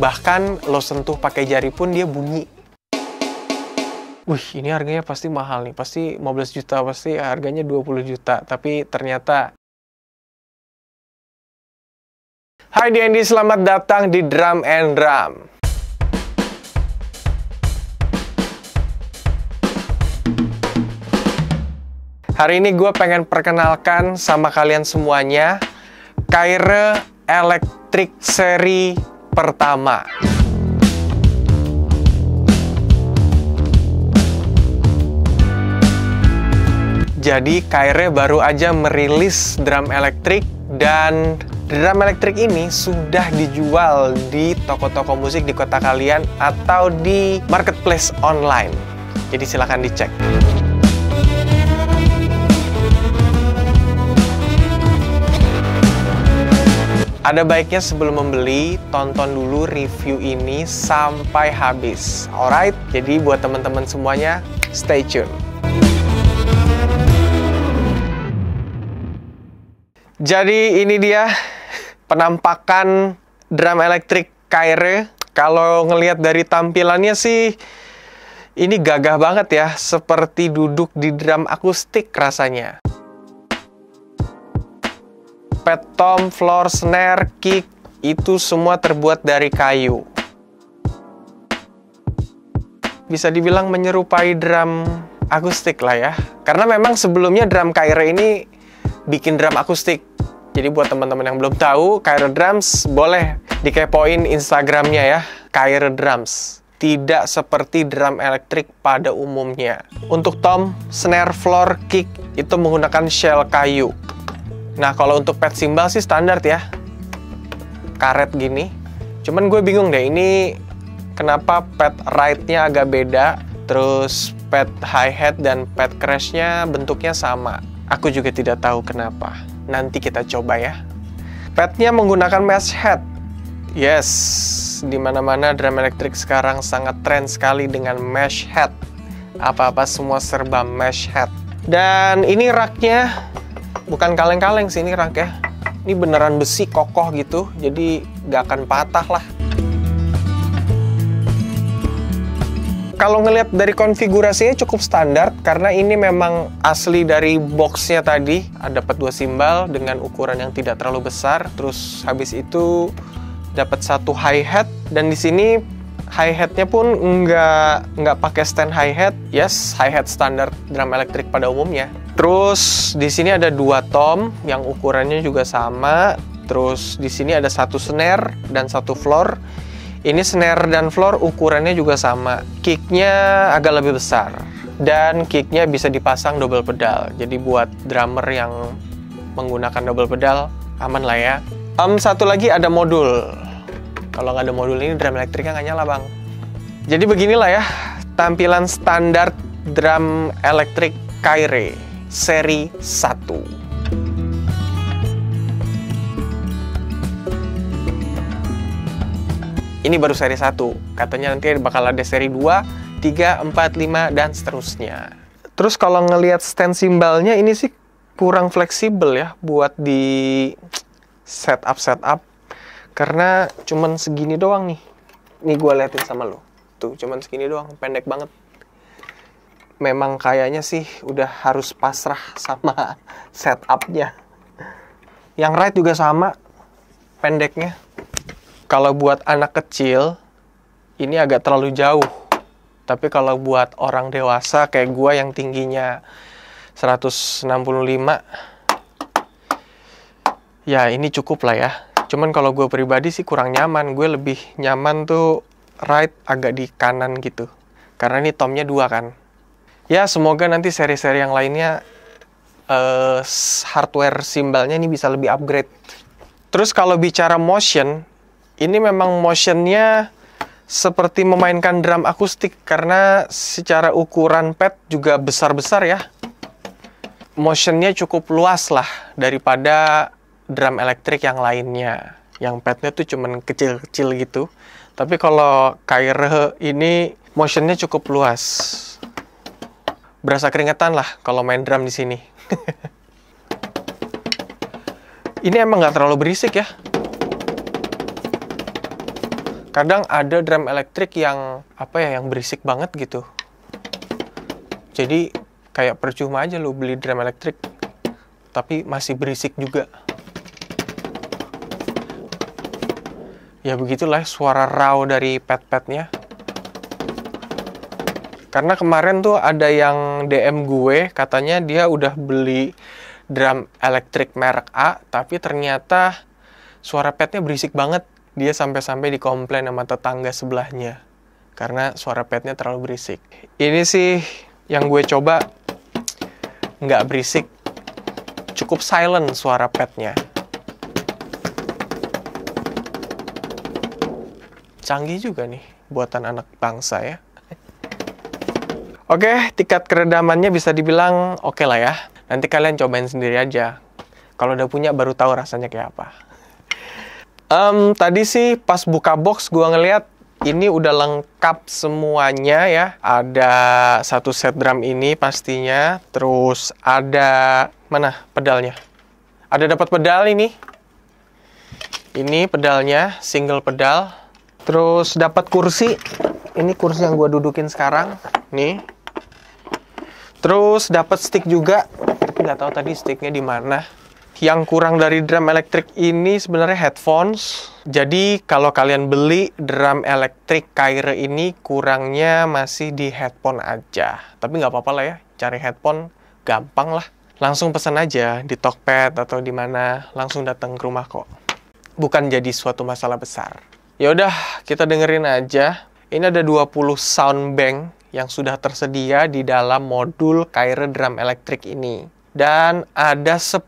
Bahkan lo sentuh pakai jari pun dia bunyi. Wih, ini harganya pasti mahal nih. Pasti 15 juta, pasti harganya 20 juta. Tapi ternyata... Hai D&D, selamat datang di Drum and Drum. Hari ini gue pengen perkenalkan sama kalian semuanya Kyre Electric seri pertama. Jadi Kyre baru aja merilis drum elektrik, dan drum elektrik ini sudah dijual di toko-toko musik di kota kalian atau di marketplace online. Jadi silahkan dicek. Ada baiknya sebelum membeli, tonton dulu review ini sampai habis. Alright, jadi buat teman-teman semuanya, stay tune. Jadi ini dia penampakan drum elektrik Kyre. Kalau ngelihat dari tampilannya sih, ini gagah banget ya, seperti duduk di drum akustik rasanya. Pad tom, floor, snare, kick, itu semua terbuat dari kayu. Bisa dibilang menyerupai drum akustik lah ya. Karena memang sebelumnya drum Kyre ini bikin drum akustik. Jadi buat teman-teman yang belum tahu, Kyre Drums, boleh dikepoin Instagramnya ya, Kyre Drums. Tidak seperti drum elektrik pada umumnya. Untuk tom, snare, floor, kick, itu menggunakan shell kayu. Nah, kalau untuk pad cymbal sih standar ya, karet gini. Cuman gue bingung deh, ini kenapa pad ride-nya agak beda, terus pad hi-hat dan pad crash-nya bentuknya sama. Aku juga tidak tahu kenapa. Nanti kita coba ya. Padnya menggunakan mesh head. Yes, dimana-mana drum elektrik sekarang sangat tren sekali dengan mesh head. Apa-apa semua serba mesh head. Dan ini raknya bukan kaleng-kaleng sih, ini rak ya. Ini beneran besi kokoh gitu, jadi gak akan patah lah. Kalau ngelihat dari konfigurasinya cukup standar, karena ini memang asli dari boxnya tadi. Ada dapat 2 cymbal dengan ukuran yang tidak terlalu besar. Terus habis itu dapat 1 hi-hat, dan di sini hi-hatnya pun nggak pakai stand hi-hat. Yes, hi-hat standar drum elektrik pada umumnya. Terus di sini ada 2 tom yang ukurannya juga sama. Terus di sini ada 1 snare dan 1 floor. Ini snare dan floor ukurannya juga sama. Kicknya agak lebih besar. Dan kicknya bisa dipasang double pedal. Jadi buat drummer yang menggunakan double pedal, aman lah ya. Satu lagi ada modul. Kalau nggak ada modul ini drum elektriknya nggak nyala bang. Jadi beginilah ya tampilan standar drum elektrik Kyre seri 1. Ini baru seri 1. Katanya nanti bakal ada seri 2, 3, 4, 5, dan seterusnya. Terus kalau ngelihat stand cymbal-nya ini sih kurang fleksibel ya buat di setup. Karena cuman segini doang nih. Nih gue liatin sama lo. Tuh cuman segini doang, pendek banget. Memang kayaknya sih udah harus pasrah sama setupnya. Yang ride juga sama, pendeknya. Kalau buat anak kecil, ini agak terlalu jauh. Tapi kalau buat orang dewasa kayak gue yang tingginya 165, ya ini cukup lah ya. Cuman kalau gue pribadi sih kurang nyaman. Gue lebih nyaman tuh ride agak di kanan gitu. Karena ini tomnya 2 kan. Ya semoga nanti seri-seri yang lainnya hardware cymbal-nya ini bisa lebih upgrade. Terus kalau bicara motion, ini memang motionnya seperti memainkan drum akustik. Karena secara ukuran pad juga besar-besar ya. Motionnya cukup luas lah daripada drum elektrik yang lainnya. Yang padnya tuh cuman kecil-kecil gitu. Tapi kalau Kyre ini motionnya cukup luas. Berasa keringetan lah kalau main drum di sini. Ini emang nggak terlalu berisik ya. Kadang ada drum elektrik yang apa ya, yang berisik banget gitu. Jadi kayak percuma aja lu beli drum elektrik tapi masih berisik juga. Ya begitulah suara raw dari pad-padnya. Karena kemarin tuh ada yang DM gue, katanya dia udah beli drum elektrik merek A, tapi ternyata suara padnya berisik banget. Dia sampai-sampai dikomplain sama tetangga sebelahnya karena suara padnya terlalu berisik. Ini sih yang gue coba nggak berisik, cukup silent suara padnya. Canggih juga nih buatan anak bangsa ya. Oke, tingkat keredamannya bisa dibilang oke lah ya. Nanti kalian cobain sendiri aja. Kalau udah punya baru tahu rasanya kayak apa. Tadi sih pas buka box gua ngeliat ini udah lengkap semuanya ya. Ada satu set drum ini pastinya. Terus ada mana pedalnya? Ada dapat pedal ini. Ini pedalnya, single pedal. Terus dapat kursi. Ini kursi yang gua dudukin sekarang. Nih. Terus dapat stick juga. Tapi nggak tahu tadi sticknya di mana. Yang kurang dari drum elektrik ini sebenarnya headphones. Jadi kalau kalian beli drum elektrik Kaire ini kurangnya masih di headphone aja. Tapi nggak apa-apa lah ya, cari headphone gampang lah. Langsung pesan aja di Tokped atau di mana, langsung datang ke rumah kok. Bukan jadi suatu masalah besar. Ya udah, kita dengerin aja. Ini ada 20 sound bank yang sudah tersedia di dalam modul Kaire drum elektrik ini. Dan ada 10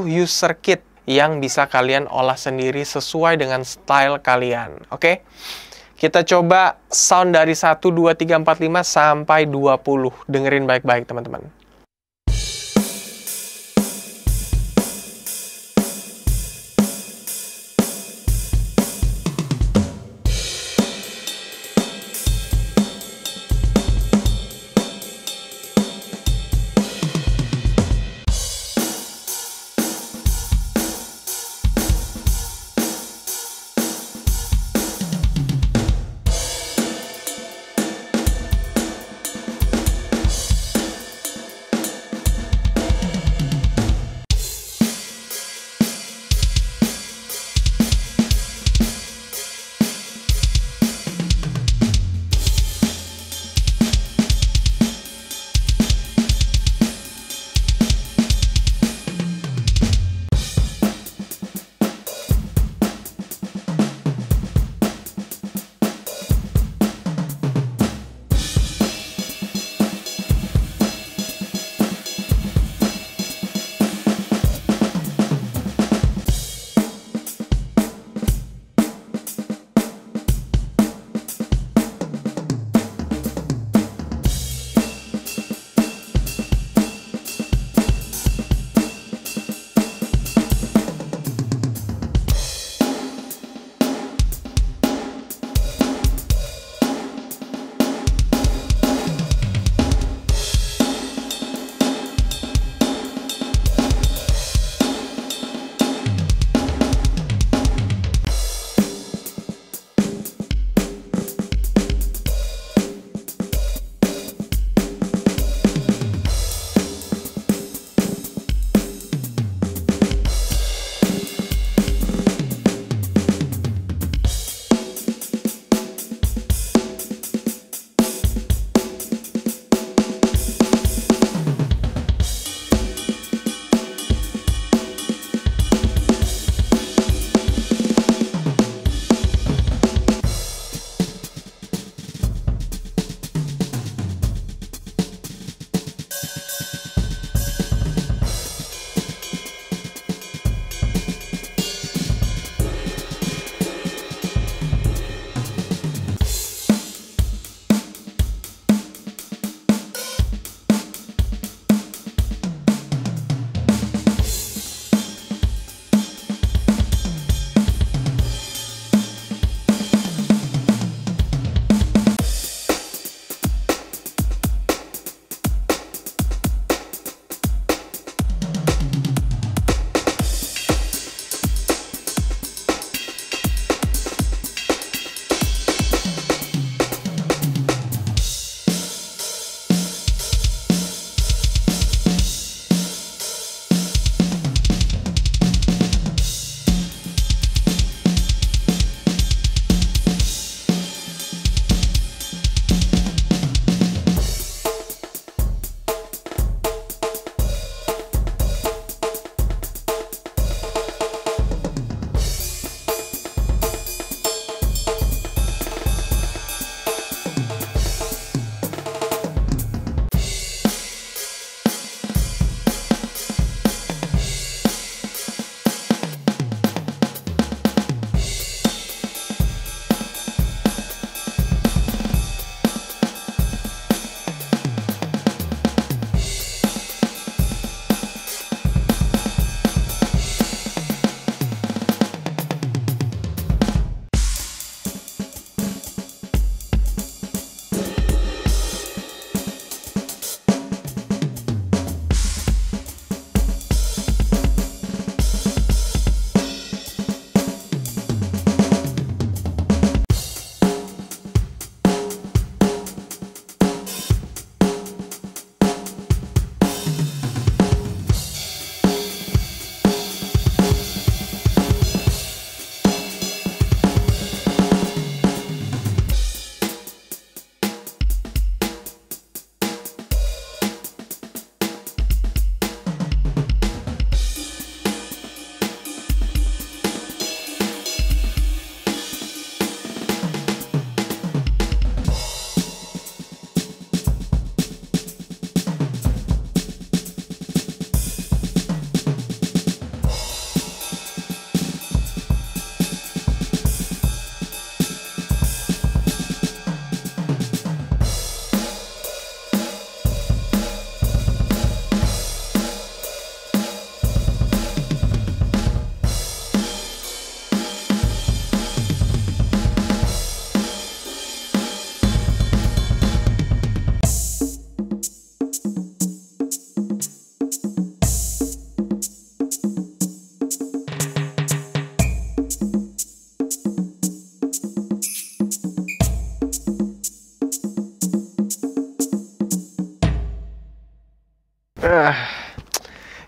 user kit yang bisa kalian olah sendiri sesuai dengan style kalian. Oke? Kita coba sound dari 1, 2, 3, 4, 5 sampai 20. Dengerin baik-baik teman-teman.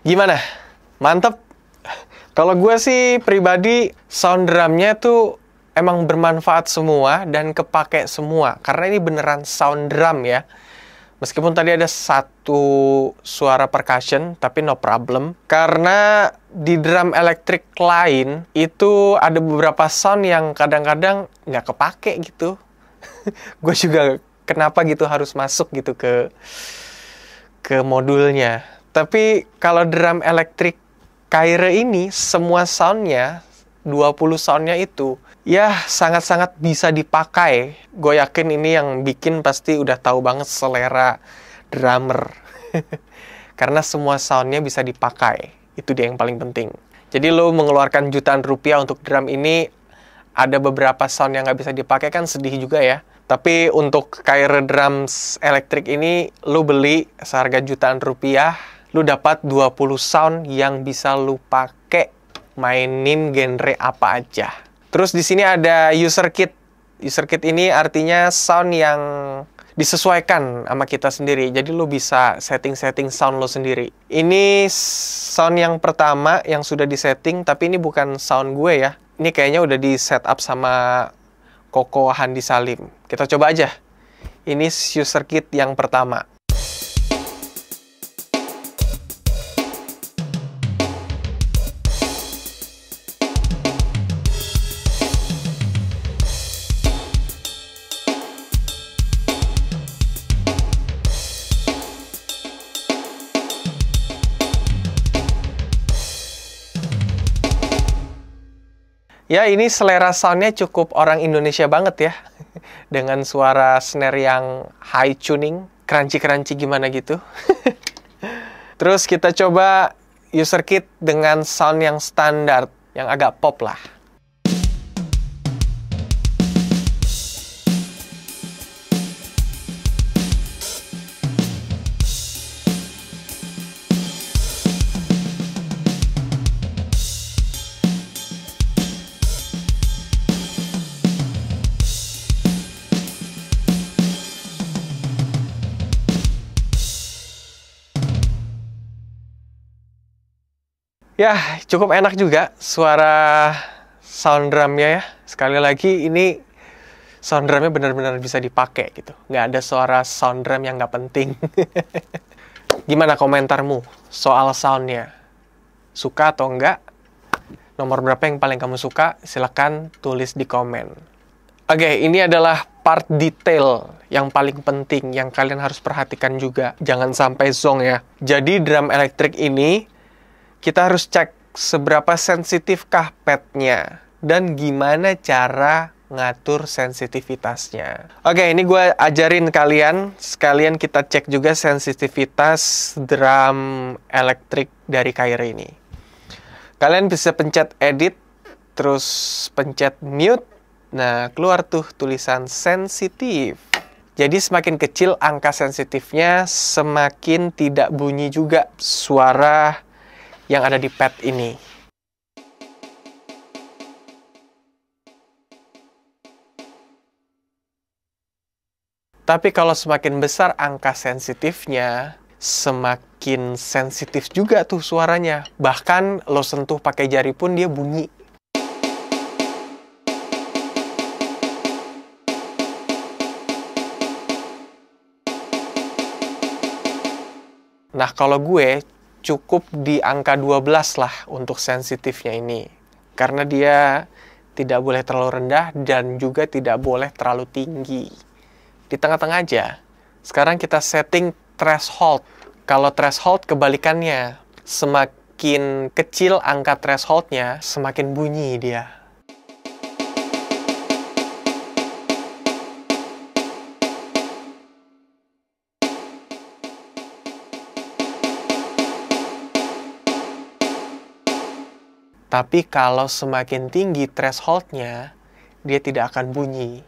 Gimana? Mantep? Kalau gue sih pribadi, sound drumnya tuh emang bermanfaat semua dan kepake semua. Karena ini beneran sound drum ya. Meskipun tadi ada satu suara percussion, tapi no problem. Karena di drum elektrik lain, itu ada beberapa sound yang kadang-kadang nggak kepake gitu. Gue juga kenapa gitu harus masuk gitu ke modulnya. Tapi kalau drum elektrik Kyre ini, semua soundnya, 20 soundnya itu, ya sangat-sangat bisa dipakai. Gue yakin ini yang bikin pasti udah tahu banget selera drummer. Karena semua soundnya bisa dipakai. Itu dia yang paling penting. Jadi lo mengeluarkan jutaan rupiah untuk drum ini, ada beberapa sound yang nggak bisa dipakai kan sedih juga ya. Tapi untuk Kyre drums elektrik ini, lo beli seharga jutaan rupiah, lu dapat 20 sound yang bisa lu pakai mainin genre apa aja. Terus di sini ada user kit. User kit ini artinya sound yang disesuaikan sama kita sendiri. Jadi lu bisa setting-setting sound lo sendiri. Ini sound yang pertama yang sudah disetting, tapi ini bukan sound gue ya. Ini kayaknya udah di setup sama Koko Handi Salim. Kita coba aja. Ini user kit yang pertama. Ya, ini selera soundnya cukup orang Indonesia banget ya. Dengan suara snare yang high tuning, crunchy-crunchy gimana gitu. Terus kita coba user kit dengan sound yang standar, yang agak pop lah. Ya, cukup enak juga suara sound drumnya ya. Sekali lagi, ini sound drumnya benar-benar bisa dipakai gitu. Nggak ada suara sound drum yang nggak penting. Gimana komentarmu soal soundnya? Suka atau enggak? Nomor berapa yang paling kamu suka? Silahkan tulis di komen. Oke, ini adalah part detail yang paling penting yang kalian harus perhatikan juga. Jangan sampai zonk ya. Jadi drum elektrik ini kita harus cek seberapa sensitifkah padnya dan gimana cara ngatur sensitivitasnya. Oke, ini gue ajarin kalian. Sekalian kita cek juga sensitivitas drum elektrik dari Kyre ini. Kalian bisa pencet edit, terus pencet mute. Nah, keluar tuh tulisan sensitif. Jadi semakin kecil angka sensitifnya, semakin tidak bunyi juga suara yang ada di pad ini. Tapi kalau semakin besar angka sensitifnya, semakin sensitif juga tuh suaranya. Bahkan lo sentuh pakai jari pun dia bunyi. Nah, kalau gue cukup di angka 12 lah untuk sensitifnya ini. Karena dia tidak boleh terlalu rendah dan juga tidak boleh terlalu tinggi. Di tengah-tengah aja. Sekarang kita setting threshold. Kalau threshold kebalikannya. Semakin kecil angka thresholdnya, semakin bunyi dia. Tapi kalau semakin tinggi threshold-nya, dia tidak akan bunyi.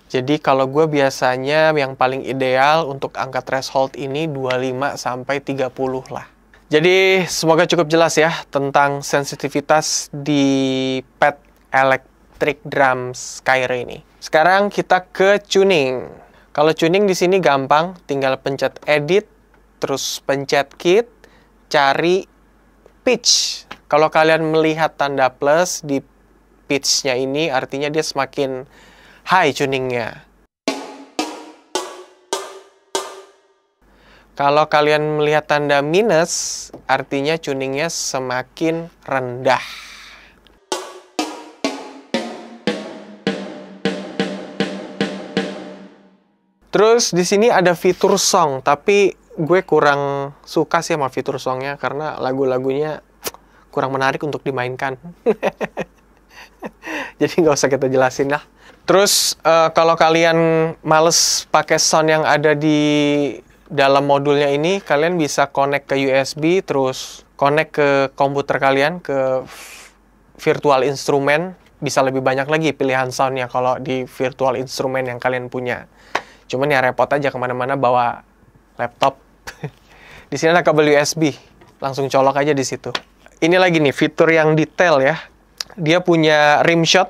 Jadi kalau gue biasanya yang paling ideal untuk angka threshold ini 25 sampai 30 lah. Jadi semoga cukup jelas ya tentang sensitivitas di pad electric drums Kyre ini. Sekarang kita ke tuning. Kalau tuning di sini gampang, tinggal pencet edit, terus pencet kit, cari pitch. Kalau kalian melihat tanda plus di pitch-nya ini, artinya dia semakin high tuningnya. Kalau kalian melihat tanda minus, artinya tuningnya semakin rendah. Terus di sini ada fitur song, tapi gue kurang suka sih sama fitur songnya karena lagu-lagunya kurang menarik untuk dimainkan. Jadi nggak usah kita jelasin lah. Terus kalau kalian males pakai sound yang ada di dalam modulnya ini, kalian bisa connect ke USB, terus connect ke komputer kalian, ke virtual instrument. Bisa lebih banyak lagi pilihan soundnya kalau di virtual instrument yang kalian punya. Cuman ya repot aja kemana-mana bawa laptop. Di sini ada kabel USB, langsung colok aja di situ. Ini lagi nih fitur yang detail ya. Dia punya rim shot.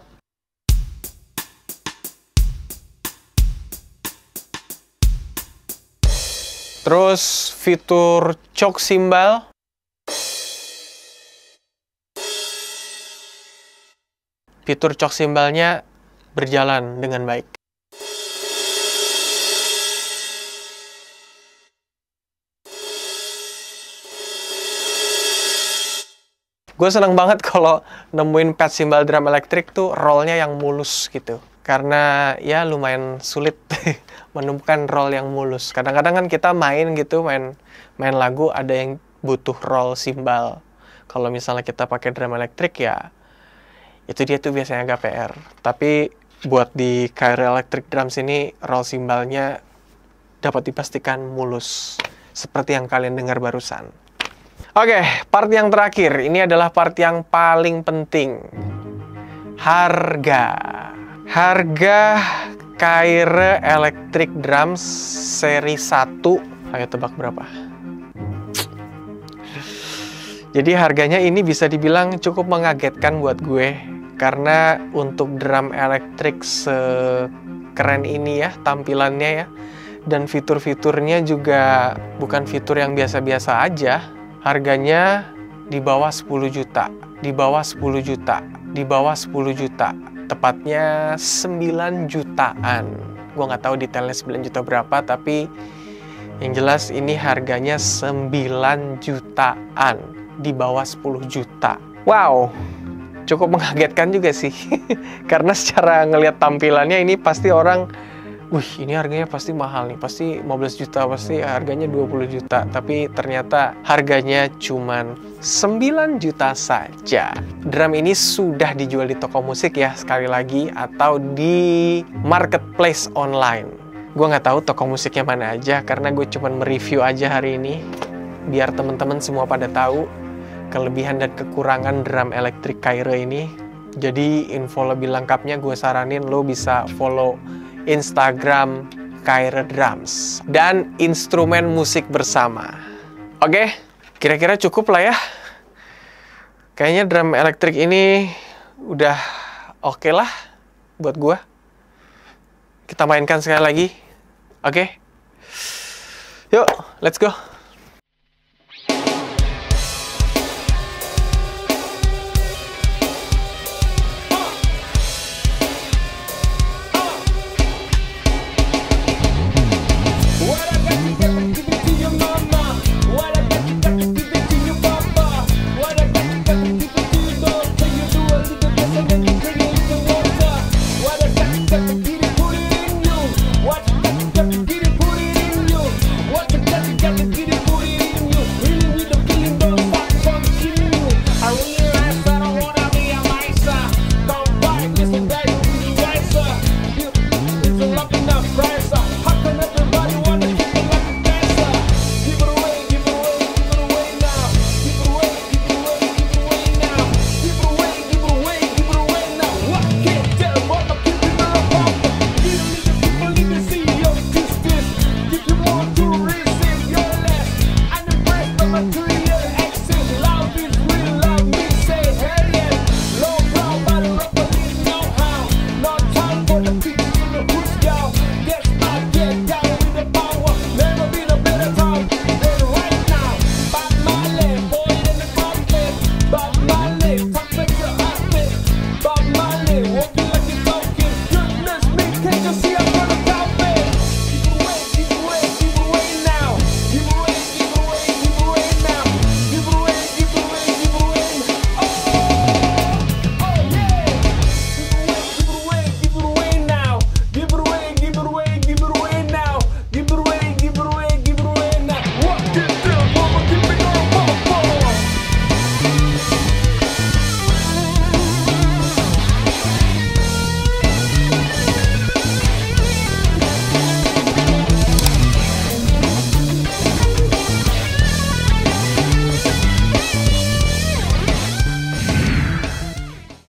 Terus fitur choke cymbal. Fitur choke cymbalnya berjalan dengan baik. Gue seneng banget kalau nemuin pad cymbal drum elektrik tuh rollnya yang mulus gitu. Karena ya lumayan sulit menemukan roll yang mulus. Kadang-kadang kan kita main gitu, main lagu ada yang butuh roll cymbal. Kalau misalnya kita pakai drum elektrik ya itu dia tuh biasanya agak PR. Tapi buat di KR Electric Drums ini roll cymbalnya dapat dipastikan mulus seperti yang kalian dengar barusan. Oke, part yang terakhir. Ini adalah part yang paling penting. Harga. Harga KR Electric Drums seri 1. Ayo tebak berapa? Jadi harganya ini bisa dibilang cukup mengagetkan buat gue. Karena untuk drum elektrik sekeren ini ya, tampilannya ya. Dan fitur-fiturnya juga bukan fitur yang biasa-biasa aja. Harganya di bawah 10 juta. Di bawah 10 juta. Di bawah 10 juta. Tepatnya 9 jutaan. Gue nggak tahu detailnya 9 juta berapa, tapi yang jelas ini harganya 9 jutaan. Di bawah 10 juta. Wow, cukup mengagetkan juga sih. Karena secara ngelihat tampilannya ini pasti orang, wih ini harganya pasti mahal nih. Pasti 15 juta, pasti harganya 20 juta. Tapi ternyata harganya cuman 9 juta saja. Drum ini sudah dijual di toko musik ya, sekali lagi, atau di marketplace online. Gue nggak tahu toko musiknya mana aja, karena gue cuman mereview aja hari ini. Biar teman-teman semua pada tahu kelebihan dan kekurangan drum elektrik KR ini. Jadi info lebih lengkapnya gue saranin lo bisa follow Instagram KR Drums dan instrumen musik bersama. Oke, kira-kira cukup lah ya. Kayaknya drum elektrik ini udah oke lah buat gue. Kita mainkan sekali lagi. Oke. Yuk, let's go. Come on to